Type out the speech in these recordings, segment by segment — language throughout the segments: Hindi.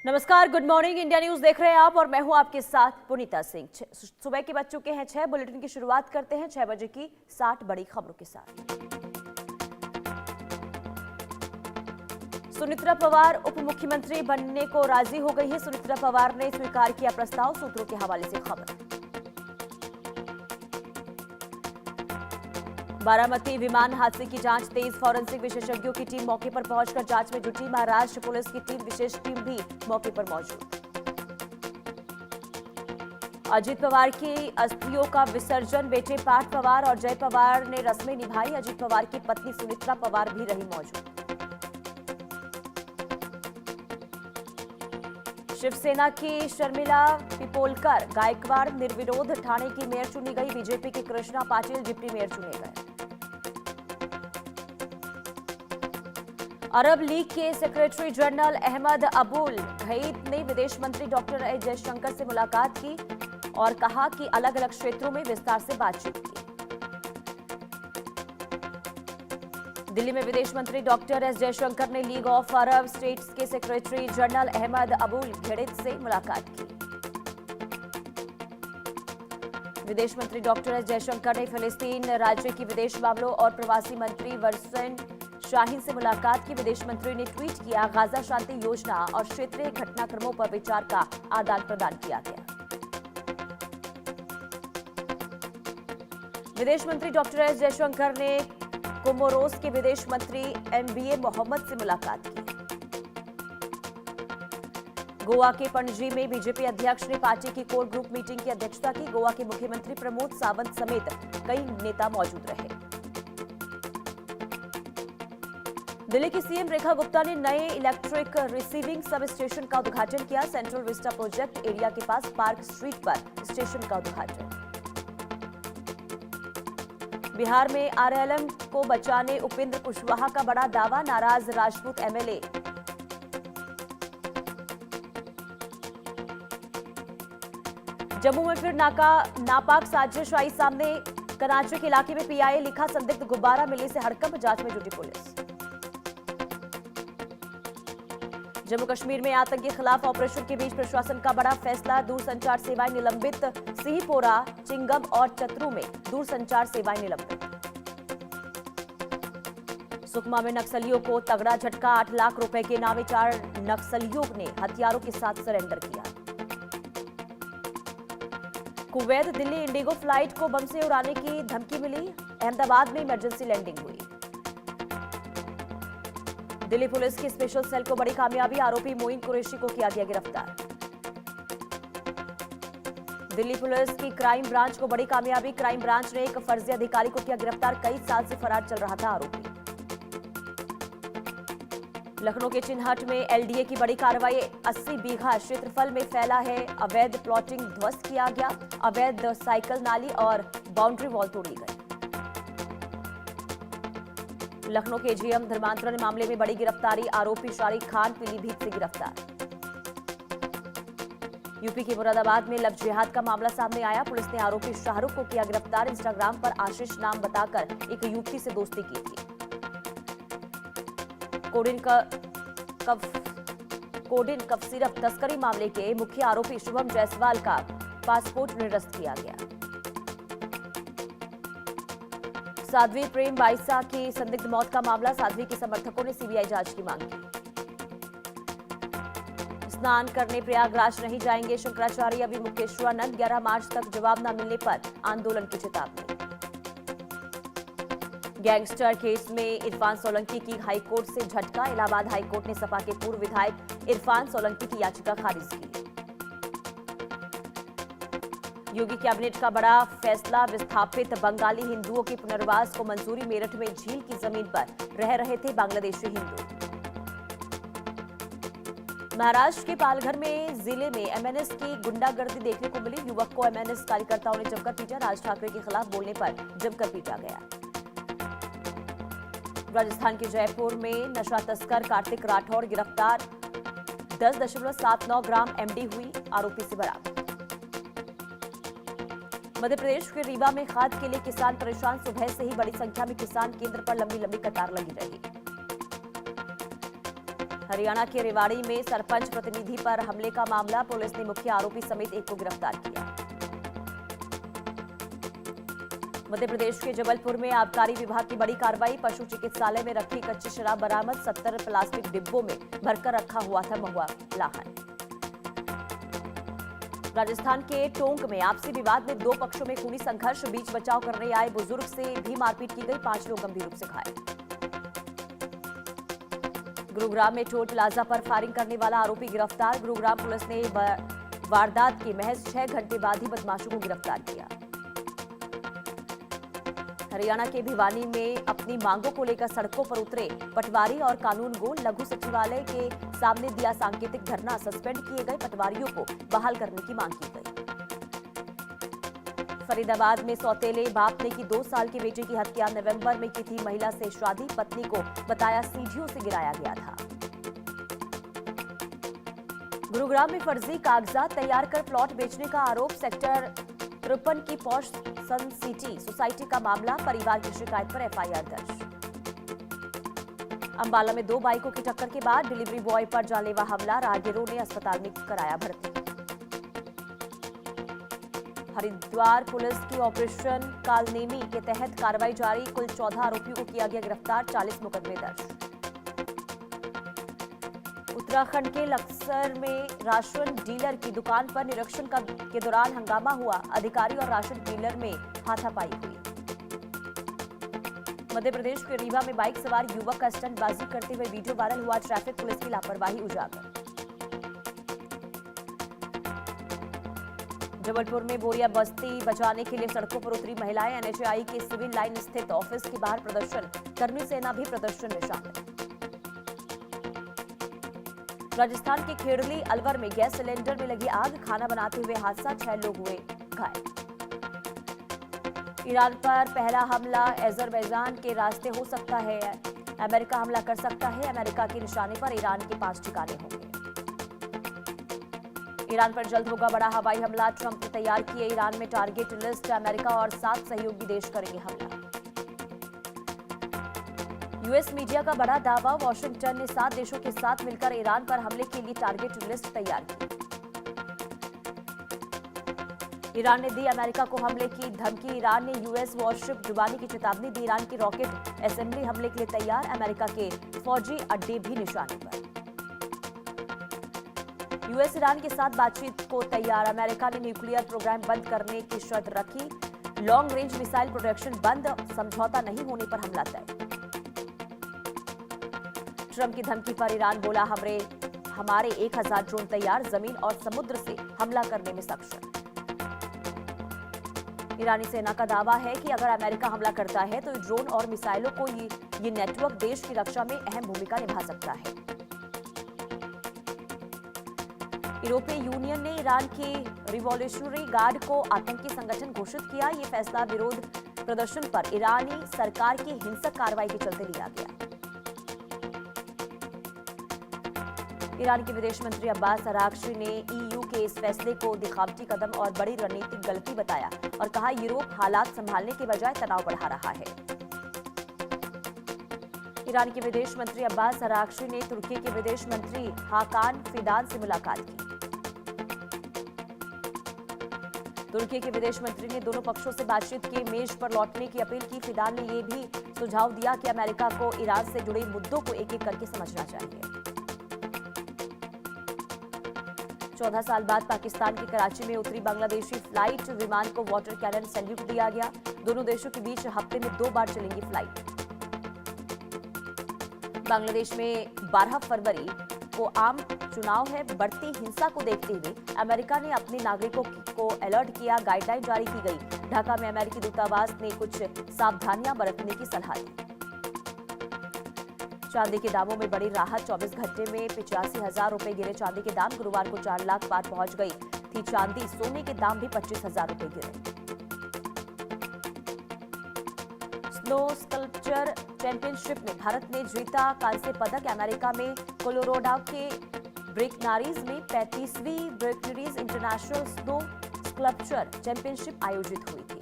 नमस्कार, गुड मॉर्निंग। इंडिया न्यूज देख रहे हैं आप और मैं हूं आपके साथ पुनीता सिंह। सुबह के बज चुके हैं 6। बुलेटिन की शुरुआत करते हैं 6 बजे की 60 बड़ी खबरों के साथ। सुनेत्रा पवार उप मुख्यमंत्री बनने को राजी हो गई है। सुनेत्रा पवार ने स्वीकार किया प्रस्ताव, सूत्रों के हवाले से खबर। बारामती विमान हादसे की जांच तेज, फॉरेंसिक विशेषज्ञों की टीम मौके पर पहुंचकर जांच में जुटी। महाराष्ट्र पुलिस की टीम, विशेष टीम भी मौके पर मौजूद। अजित पवार की अस्थियों का विसर्जन, बेटे पार्थ पवार और जय पवार ने रस्में निभाई। अजित पवार की पत्नी सुनेत्रा पवार भी रही मौजूद। शिवसेना की शर्मिला पिपोलकर गायकवाड़ निर्विरोध ठाणे की मेयर चुनी गई। बीजेपी के कृष्णा पाटिल डिप्टी मेयर चुने गए। अरब लीग के सेक्रेटरी जनरल अहमद अबुल घईत ने विदेश मंत्री डॉक्टर एस जयशंकर से मुलाकात की और कहा कि अलग अलग क्षेत्रों में विस्तार से बातचीत की। दिल्ली में विदेश मंत्री डॉक्टर एस जयशंकर ने लीग ऑफ अरब स्टेट्स के सेक्रेटरी जनरल अहमद अबुल घईत से मुलाकात की। विदेश मंत्री डॉक्टर एस जयशंकर ने फिलिस्तीन राज्य की विदेश मामलों और प्रवासी मंत्री वरसन शाहीन से मुलाकात की। विदेश मंत्री ने ट्वीट किया, गाजा शांति योजना और क्षेत्रीय घटनाक्रमों पर विचार का आदान प्रदान किया गया। विदेश मंत्री डॉक्टर एस जयशंकर ने कोमोरोस के विदेश मंत्री एमबीए मोहम्मद से मुलाकात की। गोवा के पणजी में बीजेपी अध्यक्ष ने पार्टी की कोर ग्रुप मीटिंग की अध्यक्षता की। गोवा के मुख्यमंत्री प्रमोद सावंत समेत कई नेता मौजूद रहे। दिल्ली की सीएम रेखा गुप्ता ने नए इलेक्ट्रिक रिसीविंग सब स्टेशन का उद्घाटन किया। सेंट्रल विस्टा प्रोजेक्ट एरिया के पास पार्क स्ट्रीट पर स्टेशन का उद्घाटन। बिहार में आरएलएम को बचाने उपेंद्र कुशवाहा का बड़ा दावा, नाराज राजपूत एमएलए। जम्मू में फिर नापाक साजिश आई सामने। कनाचे के इलाके में पीआईए लिखा, संदिग्ध गुब्बारा मिलने से हड़कंप, जांच में जुटी पुलिस। जम्मू कश्मीर में आतंक के खिलाफ ऑपरेशन के बीच प्रशासन का बड़ा फैसला, दूरसंचार सेवाएं निलंबित। सिंहपोरा, चिंगम और चतरू में दूरसंचार सेवाएं निलंबित। सुकमा में नक्सलियों को तगड़ा झटका, 8 लाख रुपए के नामे 4 नक्सलियों ने हथियारों के साथ सरेंडर किया। कुवैत दिल्ली इंडिगो फ्लाइट को बम से उड़ाने की धमकी मिली। अहमदाबाद में इमरजेंसी लैंडिंग हुई। दिल्ली पुलिस की स्पेशल सेल को बड़ी कामयाबी, आरोपी मोइन कुरैशी को किया गया गिरफ्तार। दिल्ली पुलिस की क्राइम ब्रांच को बड़ी कामयाबी, क्राइम ब्रांच ने एक फर्जी अधिकारी को किया गिरफ्तार। कई साल से फरार चल रहा था आरोपी। लखनऊ के चिन्हट में एलडीए की बड़ी कार्रवाई, 80 बीघा क्षेत्रफल में फैला है अवैध प्लॉटिंग, ध्वस्त किया गया। अवैध साइकिल नाली और बाउंड्री वॉल तोड़ी गई। लखनऊ के जीएम धर्मांतरण मामले में बड़ी गिरफ्तारी, आरोपी शारिक खान पीलीभीत से गिरफ्तार। यूपी के मुरादाबाद में लव जिहाद का मामला सामने आया। पुलिस ने आरोपी शाहरुख को किया गिरफ्तार। इंस्टाग्राम पर आशीष नाम बताकर एक युवती से दोस्ती की थी। कोडिन कफ सिरप तस्करी मामले के मुख्य आरोपी शुभम जायसवाल का पासपोर्ट निरस्त किया गया। साध्वी प्रेम बाइसा की संदिग्ध मौत का मामला, साध्वी के समर्थकों ने सीबीआई जांच की मांग की। स्नान करने प्रयागराज नहीं जाएंगे शंकराचार्य अभी मुकेश्वरानंद, 11 मार्च तक जवाब न मिलने पर आंदोलन की चेतावनी। गैंगस्टर केस में इरफान सोलंकी की हाईकोर्ट से झटका, इलाहाबाद हाईकोर्ट ने सपा के पूर्व विधायक इरफान सोलंकी की याचिका खारिज की। योगी कैबिनेट का बड़ा फैसला, विस्थापित बंगाली हिंदुओं के पुनर्वास को मंजूरी। मेरठ में झील की जमीन पर रह रहे थे बांग्लादेशी हिंदू। महाराष्ट्र के पालघर में जिले में एमएनएस की गुंडागर्दी देखने को मिली। युवक को एमएनएस कार्यकर्ताओं ने जमकर पीटा। राज ठाकरे के खिलाफ बोलने पर जमकर पीटा गया। राजस्थान के जयपुर में नशा तस्कर कार्तिक राठौड़ गिरफ्तार, 10.79 ग्राम एमडी हुई, आरोपी से बरामद। मध्य प्रदेश के रीवा में खाद के लिए किसान परेशान, सुबह से ही बड़ी संख्या में किसान केंद्र पर लंबी लंबी कतार लगी रही। हरियाणा के रेवाड़ी में सरपंच प्रतिनिधि पर हमले का मामला, पुलिस ने मुख्य आरोपी समेत एक को गिरफ्तार किया। मध्य प्रदेश के जबलपुर में आबकारी विभाग की बड़ी कार्रवाई, पशु चिकित्सालय में रखी कच्ची शराब बरामद, 70 प्लास्टिक डिब्बों में भरकर रखा हुआ था महुआ लाहन। राजस्थान के टोंक में आपसी विवाद में दो पक्षों में खूनी संघर्ष, बीच बचाव करने आए बुजुर्ग से भी मारपीट की गई, 5 लोग गंभीर रूप से घायल। गुरुग्राम में टोल प्लाजा पर फायरिंग करने वाला आरोपी गिरफ्तार, गुरुग्राम पुलिस ने वारदात के महज 6 घंटे बाद ही बदमाशों को गिरफ्तार किया। हरियाणा के भिवानी में अपनी मांगों को लेकर सड़कों पर उतरे पटवारी और कानून गो, लघु सचिवालय के सामने दिया सांकेतिक धरना, सस्पेंड किए गए पटवारियों को बहाल करने की मांग की गई। फरीदाबाद में सौतेले बाप ने की 2 साल की बेटी की हत्या, नवंबर में की थी महिला से शादी, पत्नी को बताया सीढ़ियों से गिराया गया था। गुरुग्राम में फर्जी कागजात तैयार कर प्लॉट बेचने का आरोप, सेक्टर 53 की पॉश सन सिटी सोसाइटी का मामला, परिवार की शिकायत पर एफआईआर दर्ज। अंबाला में 2 बाइकों की टक्कर के बाद डिलीवरी बॉय पर जानलेवा हमला, राहगीरों ने अस्पताल में कराया भर्ती। हरिद्वार पुलिस की ऑपरेशन कालनेमी के तहत कार्रवाई जारी, कुल 14 आरोपियों को किया गया गिरफ्तार, 40 मुकदमे दर्ज। उत्तराखंड के लक्सर में राशन डीलर की दुकान पर निरीक्षण के दौरान हंगामा हुआ, अधिकारी और राशन डीलर में हाथापाई हुई। मध्य प्रदेश के रीवा में बाइक सवार युवक का स्टंटबाजी करते हुए वीडियो वायरल हुआ, ट्रैफिक पुलिस की लापरवाही उजागर। जबलपुर में बोरिया बस्ती बचाने के लिए सड़कों पर उतरी महिलाएं, एनएचएआई के सिविल लाइन स्थित ऑफिस के बाहर प्रदर्शन, कर्मी सेना भी प्रदर्शन में शामिल। राजस्थान के खेड़ली अलवर में गैस सिलेंडर में लगी आग, खाना बनाते हुए हादसा, 6 लोग हुए घायल। ईरान पर पहला हमला अजरबैजान के रास्ते हो सकता है, अमेरिका हमला कर सकता है, अमेरिका के निशाने पर ईरान के 5 ठिकाने होंगे। ईरान पर जल्द होगा बड़ा हवाई हमला, ट्रंप ने तैयार किए ईरान में टारगेट लिस्ट, अमेरिका और 7 सहयोगी देश करेंगे हमला। यूएस मीडिया का बड़ा दावा, वॉशिंगटन ने 7 देशों के साथ मिलकर ईरान पर हमले के लिए टारगेट लिस्ट तैयार की। ईरान ने दी अमेरिका को हमले की धमकी, ईरान ने यूएस वॉरशिप डुबाने की चेतावनी दी, ईरान की रॉकेट असेंबली हमले के लिए तैयार, अमेरिका के फौजी अड्डे भी निशाने पर। यूएस ईरान के साथ बातचीत को तैयार, अमेरिका ने न्यूक्लियर प्रोग्राम बंद करने की शर्त रखी, लॉन्ग रेंज मिसाइल प्रोडक्शन बंद, समझौता नहीं होने पर हमला तय। ट्रंप की धमकी पर ईरान बोला, हमारे 1000 ड्रोन तैयार, जमीन और समुद्र से हमला करने में सक्षम। ईरानी सेना का दावा है कि अगर अमेरिका हमला करता है तो ड्रोन और मिसाइलों को ये नेटवर्क देश की रक्षा में अहम भूमिका निभा सकता है। यूरोपीय यूनियन ने ईरान के रिवॉल्यूशनरी गार्ड को आतंकी संगठन घोषित किया, ये फैसला विरोध प्रदर्शन पर ईरानी सरकार की हिंसक कार्रवाई के चलते लिया गया। ईरान के विदेश मंत्री अब्बास अरागची ने ईयू के इस फैसले को दिखावटी कदम और बड़ी रणनीतिक गलती बताया और कहा, यूरोप हालात संभालने के बजाय तनाव बढ़ा रहा है। ईरान के विदेश मंत्री अब्बास अरागची ने तुर्की के विदेश मंत्री हाकान फिदान से मुलाकात की। तुर्की के विदेश मंत्री ने दोनों पक्षों से बातचीत के मेज पर लौटने की अपील की। फिदान ने यह भी सुझाव दिया कि अमेरिका को ईरान से जुड़े मुद्दों को एक-एक करके समझना चाहिए। 14 साल बाद पाकिस्तान के कराची में उतरी बांग्लादेशी फ्लाइट, विमान को वाटर कैनन सैल्यूट दिया गया। दोनों देशों के बीच हफ्ते में 2 बार चलेंगी फ्लाइट। बांग्लादेश में 12 फरवरी को आम चुनाव है, बढ़ती हिंसा को देखते हुए अमेरिका ने अपने नागरिकों को अलर्ट किया, गाइडलाइन जारी की गई। ढाका में अमेरिकी दूतावास ने कुछ सावधानियां बरतने की सलाह दी। चांदी के दामों में बड़ी राहत, 24 घंटे में 85,000 रुपए गिरे चांदी के दाम, गुरुवार को 4 लाख पार पहुंच गई थी चांदी। सोने के दाम भी 25,000 रुपए गिरे। स्नो स्कल्पचर चैंपियनशिप में भारत ने जीता कांस्य पदक। अमेरिका में कोलोराडो के ब्रेकनारीज में 35वीं ब्रेकनरीज इंटरनेशनल स्नो स्कल्पचर चैंपियनशिप आयोजित हुई थी।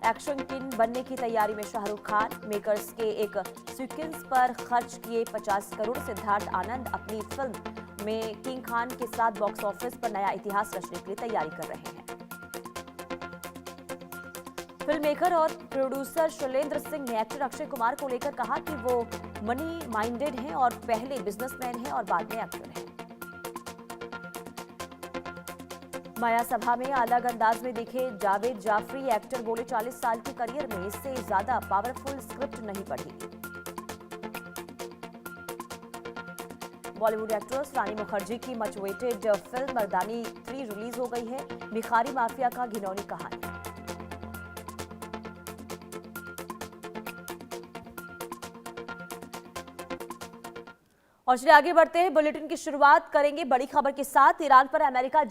एक्शन किंग बनने की तैयारी में शाहरुख खान। मेकर्स के एक सीक्वेंस पर खर्च किए 50 करोड़। सिद्धार्थ आनंद अपनी फिल्म में किंग खान के साथ बॉक्स ऑफिस पर नया इतिहास रचने के लिए तैयारी कर रहे हैं। फिल्म मेकर और प्रोड्यूसर शैलेंद्र सिंह ने एक्टर अक्षय कुमार को लेकर कहा कि वो मनी माइंडेड हैं और पहले बिजनेसमैन हैं और बाद में एक्टर हैं। माया सभा में अलग अंदाज में दिखे जावेद जाफरी। एक्टर बोले 40 साल के करियर में इससे ज्यादा पावरफुल स्क्रिप्ट नहीं पढ़ी। बॉलीवुड एक्ट्रेस रानी मुखर्जी की मच वेटेड फिल्म मर्दानी 3 रिलीज हो गई है। भिखारी माफिया का घिनौनी कहानी। और चलिए आगे बढ़ते हैं। बुलेटिन की शुरुआत करेंगे बड़ी खबर के साथ। ईरान पर अमेरिका